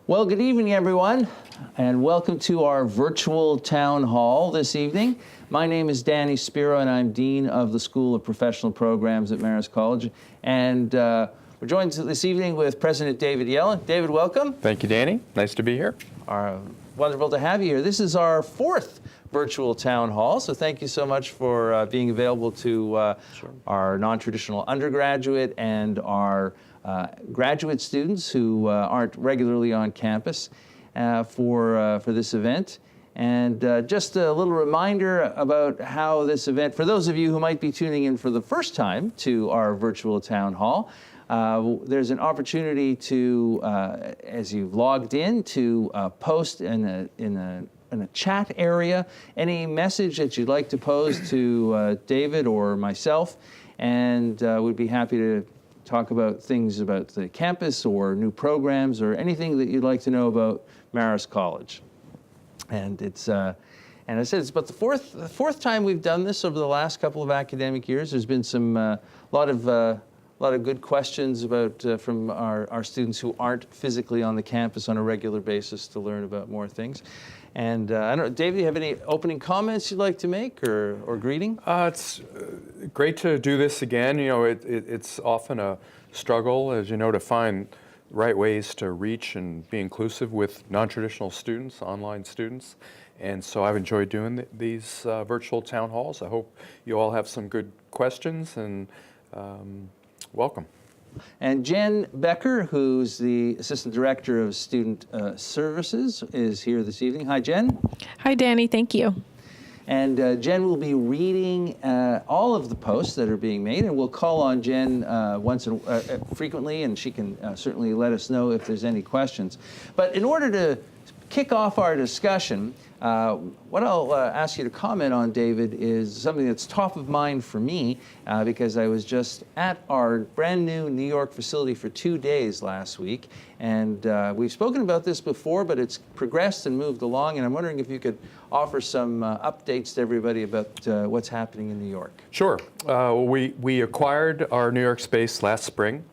Well, good evening, everyone, and welcome to our virtual town hall this evening. My name is Danny Szpiro, and I'm Dean of the School of Professional Programs at Marist College. And we're joined this evening with President David Yellen. David, welcome. Thank you, Danny. Nice to be here. Wonderful to have you here. This is our fourth virtual town hall, so thank you so much for being available to our non-traditional undergraduate and our graduate students who aren't regularly on campus for this event. And just a little reminder about how this event, for those of you who might be tuning in for the first time to our virtual town hall, there's an opportunity to, as you've logged in, to post in a chat area any message that you'd like to pose to David or myself, and we'd be happy to talk about things about the campus or new programs or anything that you'd like to know about Marist College. And it's, and I said it's about the fourth time we've done this over the last couple of academic years. There's been some lot of good questions about from our students who aren't physically on the campus on a regular basis to learn about more things. And I don't know, David, do you have any opening comments you'd like to make or greeting? It's great to do this again. You know, it's often a struggle, as you know, to find right ways to reach and be inclusive with non-traditional students, online students. And so I've enjoyed doing these virtual town halls. I hope you all have some good questions, and welcome. And Jen Becker, who's the Assistant Director of Student Services, is here this evening. Hi, Jen. Hi, Danny. Thank you. And Jen will be reading all of the posts that are being made, and we'll call on Jen frequently, and she can certainly let us know if there's any questions. But in order to kick off our discussion, what I'll ask you to comment on, David, is something that's top of mind for me because I was just at our brand new New York facility for 2 days last week. And we've spoken about this before, but it's progressed and moved along. And I'm wondering if you could offer some updates to everybody about what's happening in New York. Sure. We acquired our New York space last spring,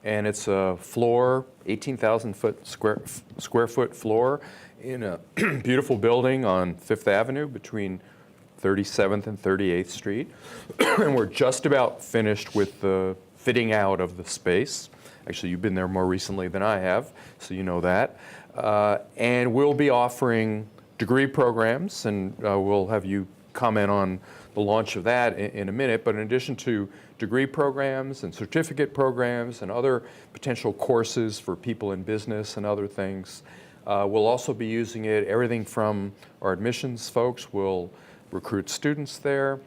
and it's a floor, 18,000 square foot floor, in a beautiful building on 5th Avenue between 37th and 38th Street. And we're just about finished with the fitting out of the space. Actually, you've been there more recently than I have, so you know that. And we'll be offering degree programs, and we'll have you comment on the launch of that in a minute. But in addition to degree programs and certificate programs and other potential courses for people in business and other things, we'll also be using it, everything from our admissions folks will recruit students there.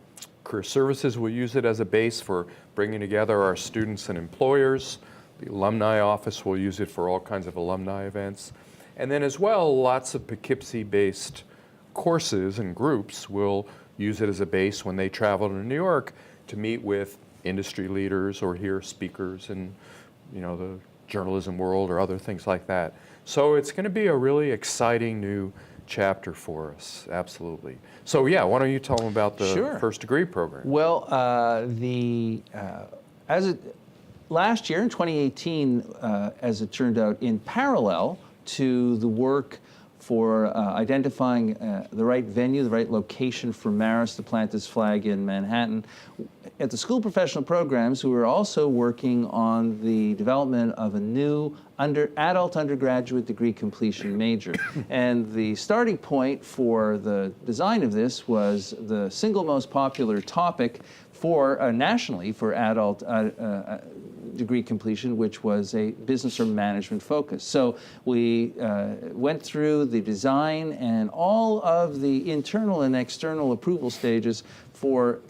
Career Services will use it as a base for bringing together our students and employers. The Alumni Office will use it for all kinds of alumni events. And then as well, lots of Poughkeepsie-based courses and groups will use it as a base when they travel to New York to meet with industry leaders or hear speakers in, you know, the journalism world or other things like that. So it's going to be a really exciting new chapter for us, absolutely. So yeah, why don't you tell them about the first degree program? Well, last year in 2018, as it turned out, in parallel to the work for identifying the right venue, the right location for Marist to plant this flag in Manhattan, at the School of Professional Programs, we were also working on the development of a new adult undergraduate degree completion major. And the starting point for the design of this was the single most popular topic for nationally for adult degree completion, which was a business or management focus. So we went through the design and all of the internal and external approval stages for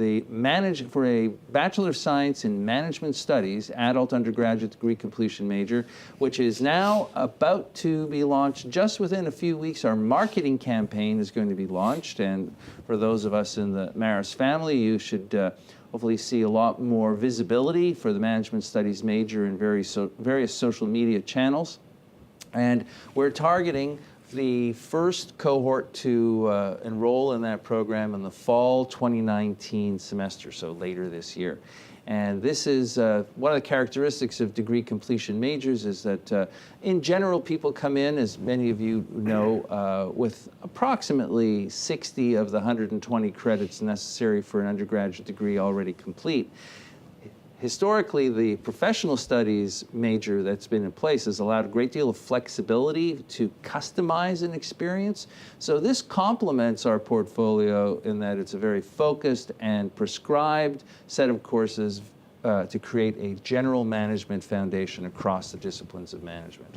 a Bachelor of Science in Management Studies adult undergraduate degree completion major, which is now about to be launched just within a few weeks. Our marketing campaign is going to be launched, and for those of us in the Marist family, you should hopefully see a lot more visibility for the Management Studies major in various social media channels. And we're targeting the first cohort to enroll in that program in the fall 2019 semester, so later this year. And this is one of the characteristics of degree completion majors is that in general people come in, as many of you know, with approximately 60 of the 120 credits necessary for an undergraduate degree already complete. Historically, the professional studies major that's been in place has allowed a great deal of flexibility to customize an experience. So this complements our portfolio in that it's a very focused and prescribed set of courses to create a general management foundation across the disciplines of management.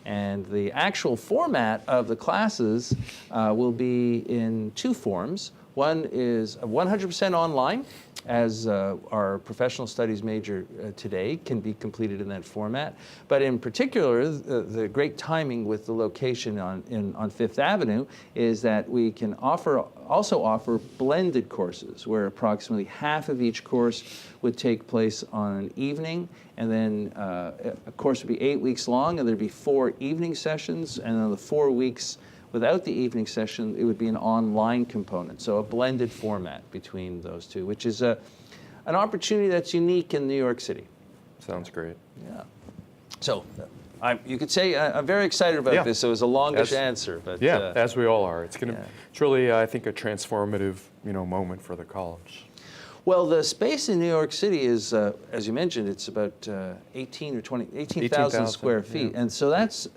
And the actual format of the classes will be in two forms. One is 100% online, as our professional studies major today can be completed in that format. But in particular, the great timing with the location on Fifth Avenue is that we can also offer blended courses, where approximately half of each course would take place on an evening, and then a course would be 8 weeks long, and there'd be 4 evening sessions, and then the 4 weeks without the evening session, it would be an online component, so a blended format between those two, which is an opportunity that's unique in New York City. Sounds great. Yeah. So you could say I'm very excited about this. So it was a longish answer, but yeah, as we all are. It's going to. It's really, I think, a transformative, moment for the college. Well, the space in New York City is, as you mentioned, it's about 18,000 square feet, and so that's.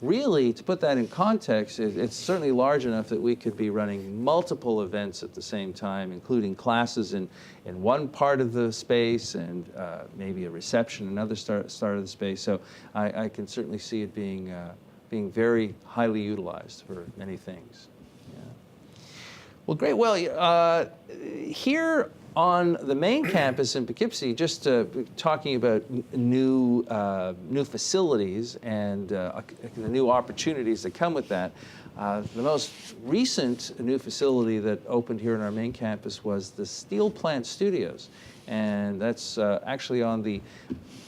Really, to put that in context, it's certainly large enough that we could be running multiple events at the same time, including classes in one part of the space and maybe a reception, another start of the space. So I can certainly see it being very highly utilized for many things. Yeah. Well, great. Well, here on the main campus in Poughkeepsie, just talking about new facilities and the new opportunities that come with that. The most recent new facility that opened here on our main campus was the Steel Plant Studios, and that's actually on the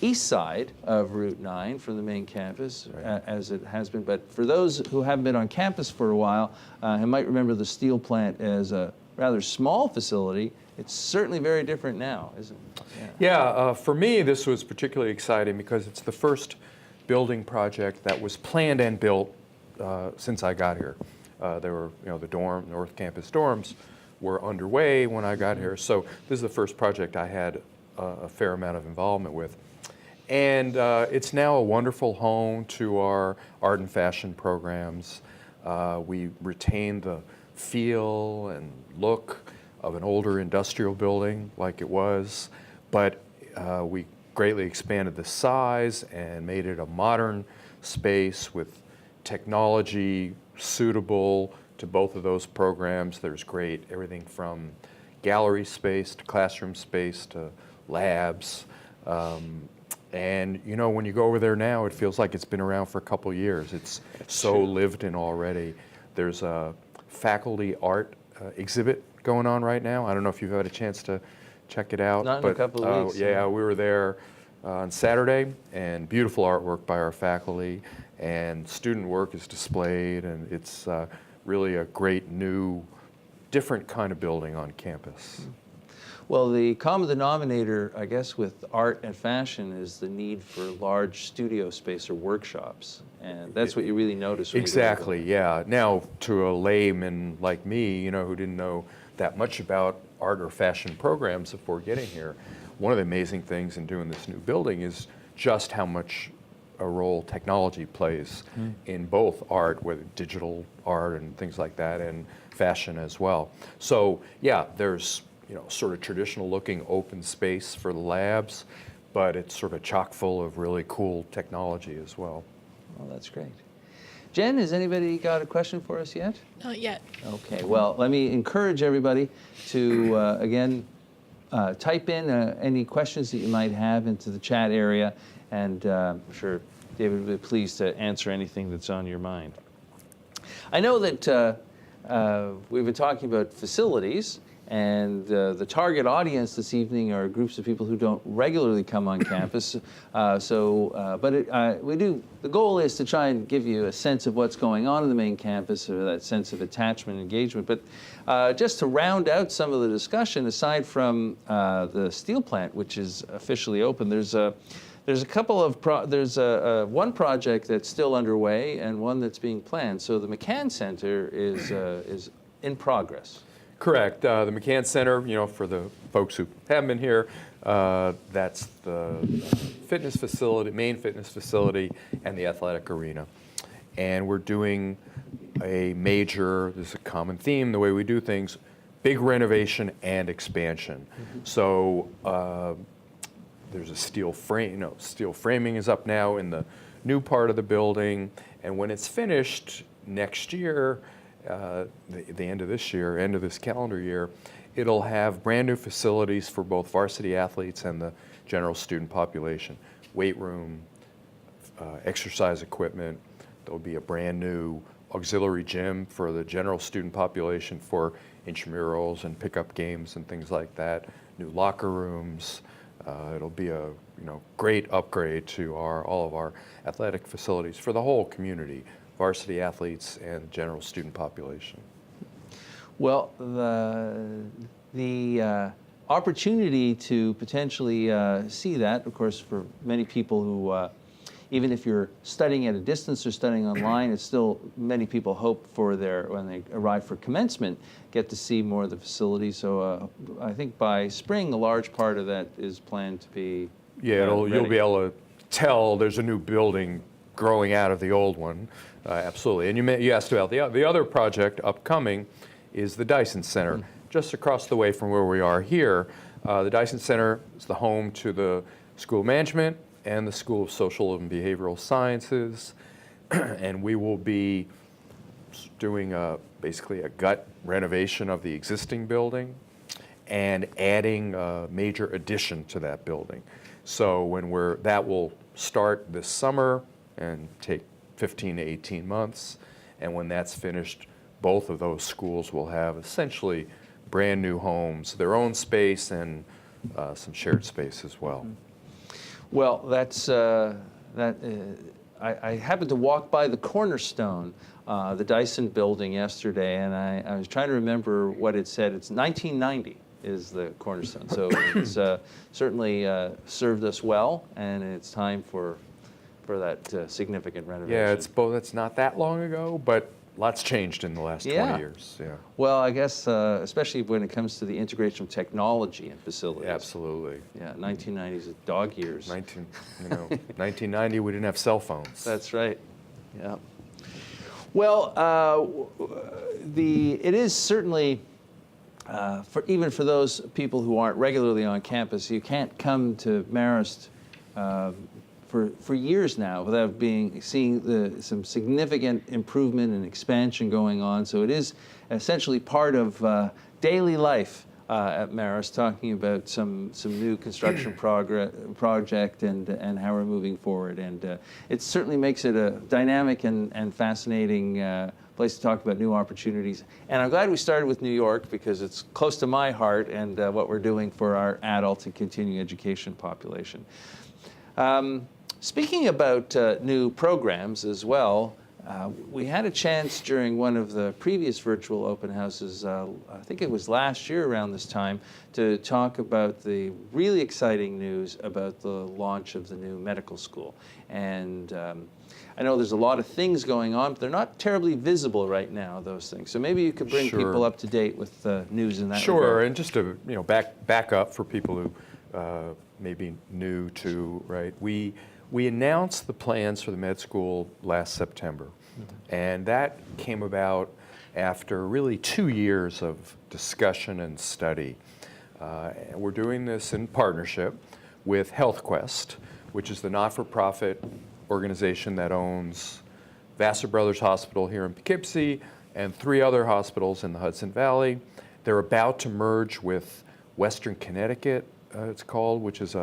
east side of Route 9 from the main campus, as it has been. But for those who haven't been on campus for a while, you might remember the steel plant as a rather small facility. It's certainly very different now, isn't it? Yeah, for me, this was particularly exciting because it's the first building project that was planned and built since I got here. There were, the North Campus dorms were underway when I got here. So this is the first project I had a fair amount of involvement with. And it's now a wonderful home to our art and fashion programs. We retain the feel and look of an older industrial building like it was, but we greatly expanded the size and made it a modern space with technology suitable to both of those programs. There's great everything from gallery space to classroom space to labs. And when you go over there now, it feels like it's been around for a couple of years. It's so lived in already. There's a faculty art exhibit going on right now. I don't know if you've had a chance to check it out. Not in a couple of weeks. Yeah, we were there on Saturday, and beautiful artwork by our faculty, and student work is displayed, and it's really a great new, different kind of building on campus. Well, the common denominator, I guess, with art and fashion is the need for large studio space or workshops. And that's what you really notice. When Exactly, yeah. Now, to a layman like me, who didn't know that much about art or fashion programs before getting here, one of the amazing things in doing this new building is just how much a role technology plays in both art, whether digital art and things like that, and fashion as well. So, yeah, there's sort of traditional looking open space for the labs, but it's sort of chock full of really cool technology as well. Well, that's great. Jen, has anybody got a question for us yet? Not yet. Okay, well, let me encourage everybody to, again, type in any questions that you might have into the chat area, and I'm sure David will be pleased to answer anything that's on your mind. I know that we've been talking about facilities, And the target audience this evening are groups of people who don't regularly come on campus. The goal is to try and give you a sense of what's going on in the main campus, or that sense of attachment and engagement. But just to round out some of the discussion, aside from the steel plant, which is officially open, there's a couple of one project that's still underway and one that's being planned. So the McCann Center is in progress. Correct. The McCann Center, for the folks who haven't been here, that's the fitness facility, main fitness facility, and the athletic arena. And we're doing this is a common theme, the way we do things, big renovation and expansion. Mm-hmm. So there's a steel frame, steel framing is up now in the new part of the building, and when it's finished next year, the end of this calendar year, it'll have brand new facilities for both varsity athletes and the general student population. Weight room, exercise equipment. There'll be a brand new auxiliary gym for the general student population for intramurals and pickup games and things like that. New locker rooms. It'll be a great upgrade to all of our athletic facilities for the whole community, varsity athletes and general student population. Well, the opportunity to potentially see that, of course, for many people who, even if you're studying at a distance or studying online, it's still many people hope for when they arrive for commencement, get to see more of the facilities. So I think by spring, a large part of that is planned to be you'll be able to tell there's a new building growing out of the old one. Absolutely. And you asked about the other project upcoming is the Dyson Center, just across the way from where we are here. The Dyson Center is the home to the School of Management and the School of Social and Behavioral Sciences. And we will be doing basically a gut renovation of the existing building and adding a major addition to that building. So that will start this summer and take 15 to 18 months. And when that's finished, both of those schools will have essentially brand new homes, their own space, and some shared space as well. Well, I happened to walk by the Cornerstone, the Dyson building yesterday, and I was trying to remember what it said. It's 1990 is the Cornerstone. So it's certainly served us well, and it's time for that significant renovation. Yeah, it's not that long ago, but lots changed in the last 20 years. Yeah. Well, I guess especially when it comes to the integration of technology and facilities. Absolutely. Yeah, 1990s is dog years. 1990, we didn't have cell phones. That's right. Yeah. Well, it is certainly even for those people who aren't regularly on campus, you can't come to Marist for years now without seeing some significant improvement and expansion going on. So it is essentially part of daily life at Marist, talking about some new construction project and how we're moving forward. And it certainly makes it a dynamic and fascinating place to talk about new opportunities. And I'm glad we started with New York because it's close to my heart and what we're doing for our adult and continuing education population. Speaking about new programs as well, we had a chance during one of the previous virtual open houses, I think it was last year around this time, to talk about the really exciting news about the launch of the new medical school. And I know there's a lot of things going on, but they're not terribly visible right now, those things. So maybe you could bring people up to date with the news in that regard. And just to back up for people who may be new to, right, we announced the plans for the med school last September, and that came about after really 2 years of discussion and study. And we're doing this in partnership with HealthQuest, which is the not-for-profit organization that owns Vassar Brothers Hospital here in Poughkeepsie and 3 other hospitals in the Hudson Valley. They're about to merge with Western Connecticut, it's called, which is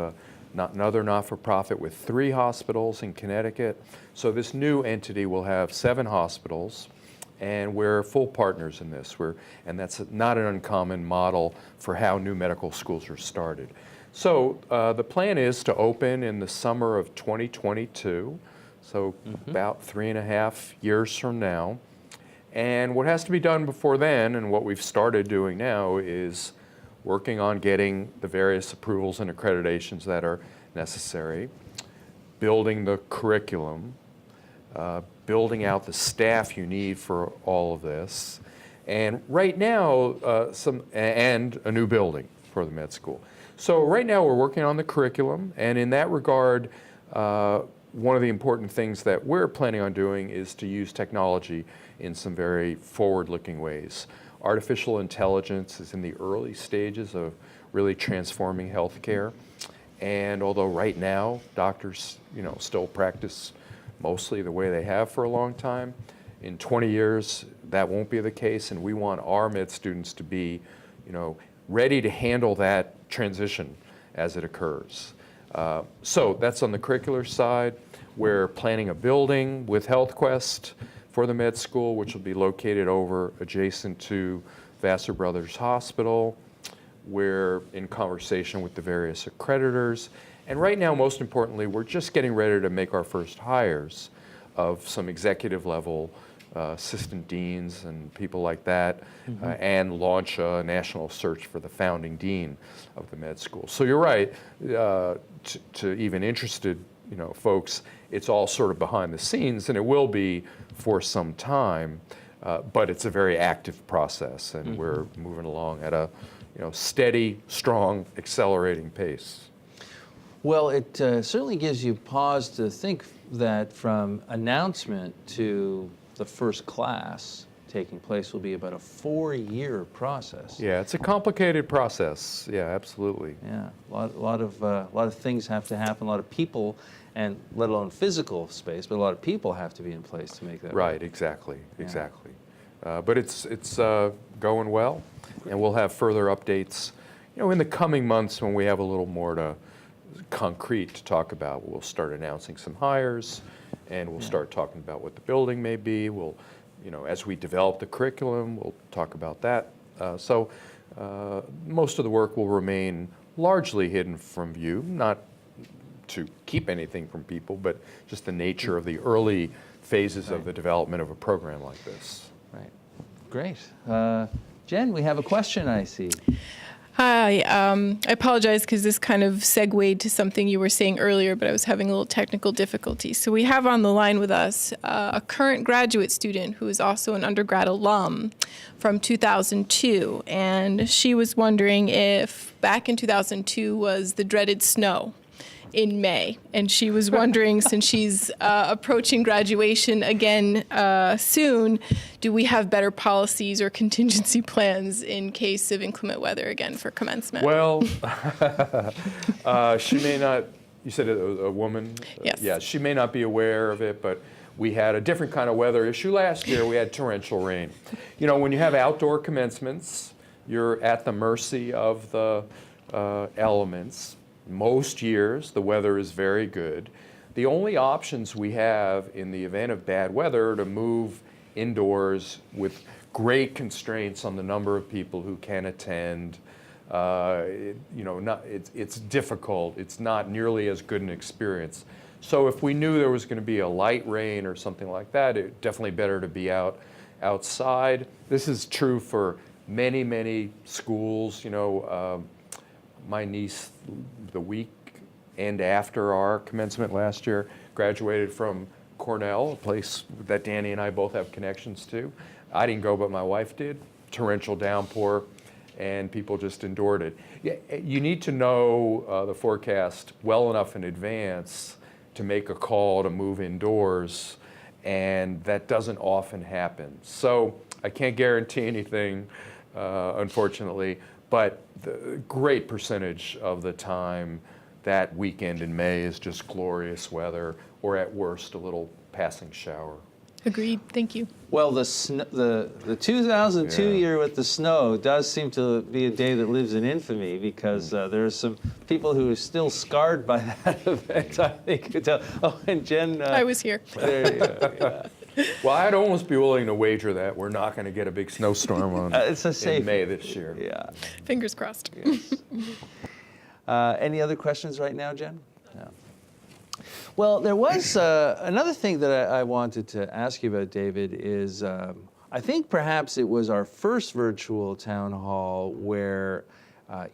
another not-for-profit with 3 hospitals in Connecticut. So this new entity will have 7 hospitals and we're full partners in this. And that's not an uncommon model for how new medical schools are started. So the plan is to open in the summer of 2022, so about 3.5 years from now. And what has to be done before then, and what we've started doing now, is working on getting the various approvals and accreditations that are necessary, building the curriculum, building out the staff you need for all of this, and right now, and a new building for the med school. So right now we're working on the curriculum, and in that regard, one of the important things that we're planning on doing is to use technology in some very forward-looking ways. Artificial intelligence is in the early stages of really transforming healthcare. And although right now doctors, still practice mostly the way they have for a long time, in 20 years that won't be the case, and we want our med students to be, ready to handle that transition as it occurs. So that's on the curricular side. We're planning a building with HealthQuest for the med school, which will be located over adjacent to Vassar Brothers Hospital. We're in conversation with the various accreditors. And right now, most importantly, we're just getting ready to make our first hires of some executive level assistant deans and people like that, and launch a national search for the founding dean of the med school. So you're right, to even interested folks, it's all sort of behind the scenes, and it will be for some time, but it's a very active process, and we're moving along at a steady, strong, accelerating pace. Well, it certainly gives you pause to think that from announcement to the first class taking place will be about a 4-year process. Yeah, it's a complicated process. Yeah, absolutely. Yeah, a lot of things have to happen. A lot of people, and let alone physical space, but a lot of people have to be in place to make that Right, work. exactly. But it's going well, and we'll have further updates, in the coming months when we have a little more concrete to talk about. We'll start announcing some hires, and we'll start talking about what the building may be. We'll, as we develop the curriculum, we'll talk about that. So most of the work will remain largely hidden from view, not to keep anything from people, but just the nature of the early phases of the development of a program like this. Right. Great. Jen, we have a question, I see. Hi, I apologize because this kind of segued to something you were saying earlier, but I was having a little technical difficulty. So we have on the line with us a current graduate student who is also an undergrad alum from 2002. And she was wondering if back in 2002 was the dreaded snow in May. And she was wondering, since she's approaching graduation again soon, do we have better policies or contingency plans in case of inclement weather again for commencement? Well, she may not, you said a woman? Yes. Yeah, she may not be aware of it, but we had a different kind of weather issue last year. We had torrential rain. When you have outdoor commencements, you're at the mercy of the elements. Most years, the weather is very good. The only options we have in the event of bad weather are to move indoors with great constraints on the number of people who can attend. It's difficult. It's not nearly as good an experience. So if we knew there was going to be a light rain or something like that, it's definitely better to be outside. This is true for many, many schools. My niece, the week and after our commencement last year, graduated from Cornell, a place that Danny and I both have connections to. I didn't go, but my wife did. Torrential downpour, and people just endured it. You need to know the forecast well enough in advance to make a call to move indoors, and that doesn't often happen. So I can't guarantee anything, unfortunately. But the great percentage of the time that weekend in May is just glorious weather, or at worst, a little passing shower. Agreed. Thank you. Well, the 2002 year with the snow does seem to be a day that lives in infamy, because there are some people who are still scarred by that event, I think. Oh, and Jen. I was here. There you go. Yeah. Well, I'd almost be willing to wager that we're not going to get a big snowstorm on It's a safe in May this year. Yeah. Fingers crossed. Yes. Any other questions right now, Jen? No. Well, there was another thing that I wanted to ask you about, David, is I think perhaps it was our first virtual town hall where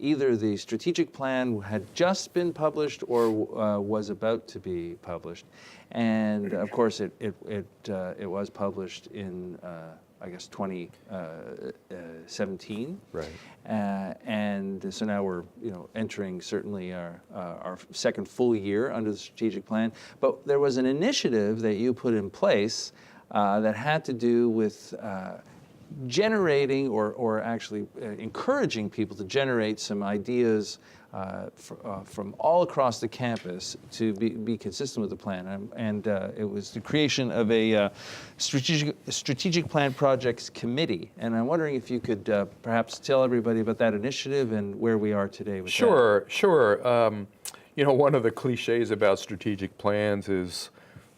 either the strategic plan had just been published or was about to be published. And of course, it was published in, I guess, 2017. Right. And so now we're, entering certainly our second full year under the strategic plan. But there was an initiative that you put in place that had to do with generating or actually encouraging people to generate some ideas from all across the campus to be consistent with the plan. And it was the creation of a strategic plan projects committee. And I'm wondering if you could perhaps tell everybody about that initiative and where we are today with that. Sure. One of the cliches about strategic plans is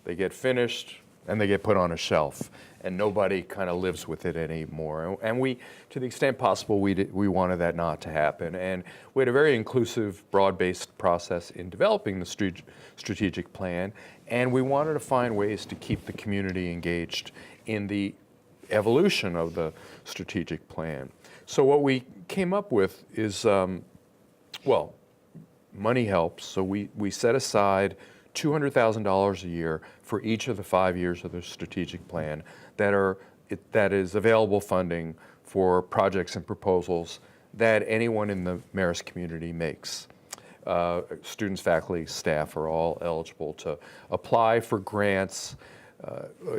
they get finished and they get put on a shelf, and nobody kind of lives with it anymore. And we, to the extent possible, we wanted that not to happen. And we had a very inclusive, broad-based process in developing the strategic plan, and we wanted to find ways to keep the community engaged in the evolution of the strategic plan. So what we came up with is, money helps, so we set aside $200,000 a year for each of the 5 years of the strategic plan that is available funding for projects and proposals that anyone in the Marist community makes. Students, faculty, staff are all eligible to apply for grants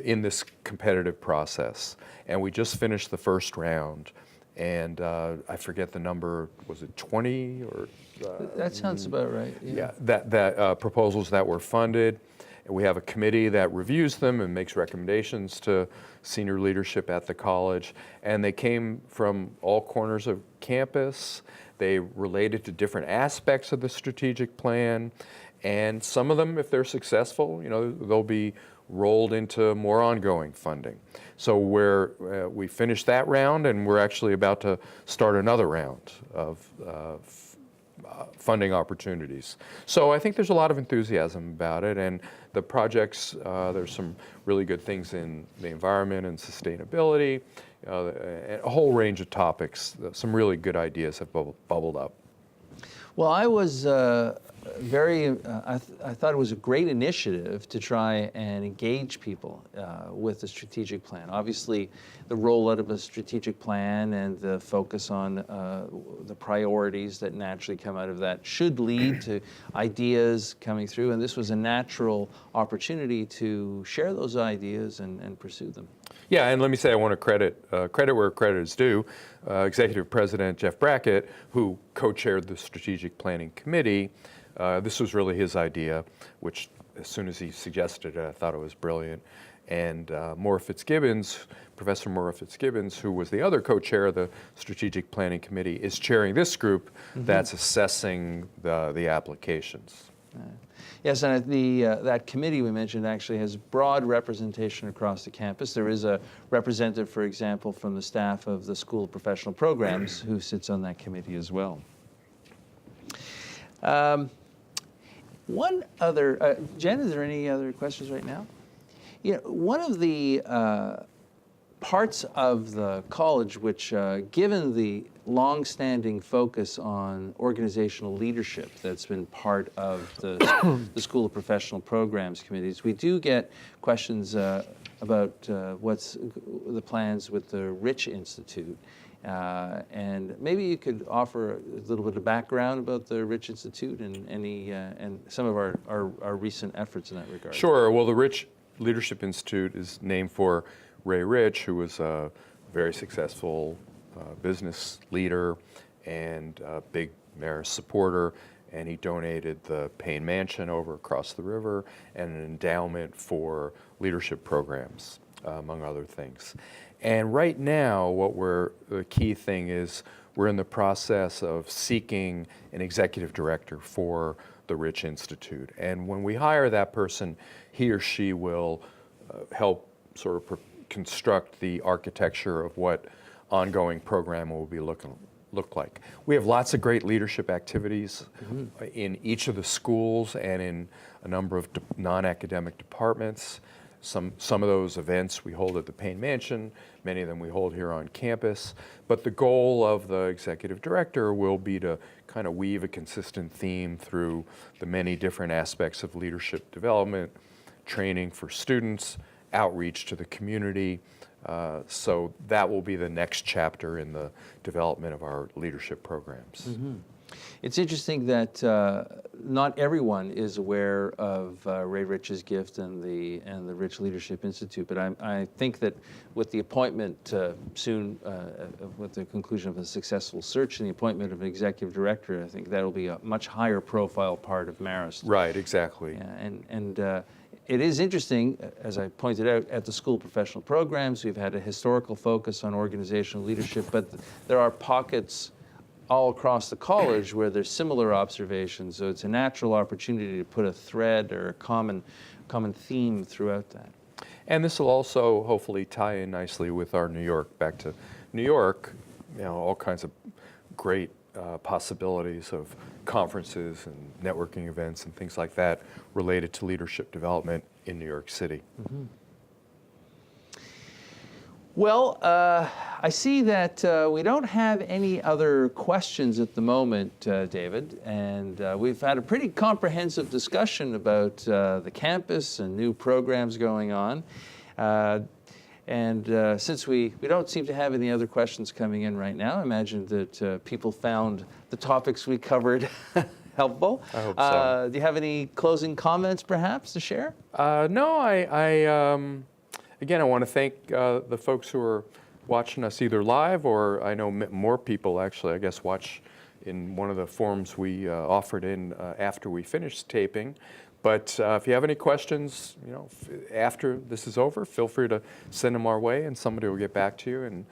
in this competitive process. And we just finished the first round, and I forget the number, was it 20 or? That sounds about right. Yeah, that proposals that were funded. And we have a committee that reviews them and makes recommendations to senior leadership at the college. And they came from all corners of campus. They related to different aspects of the strategic plan. And some of them, if they're successful, they'll be rolled into more ongoing funding. So we finished that round, and we're actually about to start another round of funding opportunities. So I think there's a lot of enthusiasm about it, and the projects, there's some really good things in the environment and sustainability, a whole range of topics. Some really good ideas have bubbled up. Well, I was I thought it was a great initiative to try and engage people with the strategic plan. Obviously, the rollout of a strategic plan and the focus on the priorities that naturally come out of that should lead to ideas coming through. And this was a natural opportunity to share those ideas and pursue them. Yeah, and let me say I want to credit where credit is due. Executive President Jeff Brackett, who co-chaired the Strategic Planning Committee, this was really his idea, which as soon as he suggested it, I thought it was brilliant. And Professor Maura Fitzgibbons, who was the other co-chair of the Strategic Planning Committee, is chairing this group that's assessing the applications. Yes, and that committee we mentioned actually has broad representation across the campus. There is a representative, for example, from the staff of the School of Professional Programs who sits on that committee as well. One other, Jen, is there any other questions right now? One of the parts of the college which, given the long-standing focus on organizational leadership that's been part of the School of Professional Programs committees, we do get questions about what's the plans with the Rich Institute. And maybe you could offer a little bit of background about the Rich Institute and and some of our recent efforts in that regard. Sure. Well, the Rich Leadership Institute is named for Ray Rich, who was a very successful business leader and a big Marist supporter, and he donated the Payne Mansion over across the river and an endowment for leadership programs, among other things. And right now, the key thing is we're in the process of seeking an executive director for the Rich Institute. And when we hire that person, he or she will help sort of construct the architecture of what ongoing program will be look like. We have lots of great leadership activities in each of the schools and in a number of non-academic departments. Some of those events we hold at the Payne Mansion, many of them we hold here on campus. But the goal of the executive director will be to kind of weave a consistent theme through the many different aspects of leadership development, training for students, outreach to the community. So that will be the next chapter in the development of our leadership programs. It's interesting that not everyone is aware of Ray Rich's gift and the Rich Leadership Institute, but I think that with the appointment soon, with the conclusion of a successful search and the appointment of an executive director, I think that'll be a much higher profile part of Marist. Right, exactly. And it is interesting, as I pointed out, at the School of Professional Programs, we've had a historical focus on organizational leadership, but there are pockets all across the college where there's similar observations, so it's a natural opportunity to put a thread or a common theme throughout that. And this will also hopefully tie in nicely with our New York. Back to New York, all kinds of great possibilities of conferences and networking events and things like that related to leadership development in New York City. Well, I see that we don't have any other questions at the moment, David, and we've had a pretty comprehensive discussion about the campus and new programs going on. And since we don't seem to have any other questions coming in right now, I imagine that people found the topics we covered helpful. I hope so. Do you have any closing comments, perhaps, to share? No, again, I want to thank the folks who are watching us either live or I know more people actually, I guess, watch in one of the forums we offered in after we finished taping. But if you have any questions, after this is over, feel free to send them our way and somebody will get back to you. And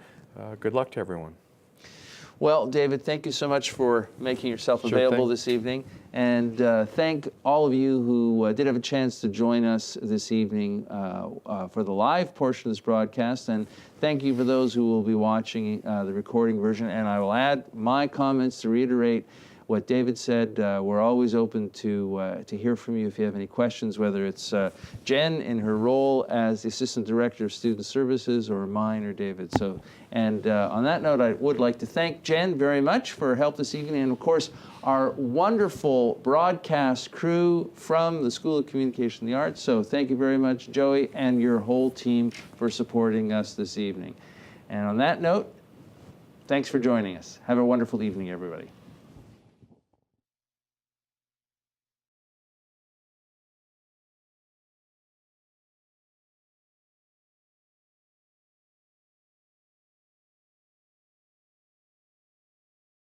good luck to everyone. Well, David, thank you so much for making yourself available this evening. And thank all of you who did have a chance to join us this evening for the live portion of this broadcast. And thank you for those who will be watching the recording version. And I will add my comments to reiterate what David said. We're always open to hear from you if you have any questions, whether it's Jen in her role as the Assistant Director of Student Services or mine or David. And on that note, I would like to thank Jen very much for her help this evening, and of course, our wonderful broadcast crew from the School of Communication and the Arts. So thank you very much, Joey, and your whole team for supporting us this evening. And on that note, thanks for joining us. Have a wonderful evening, everybody.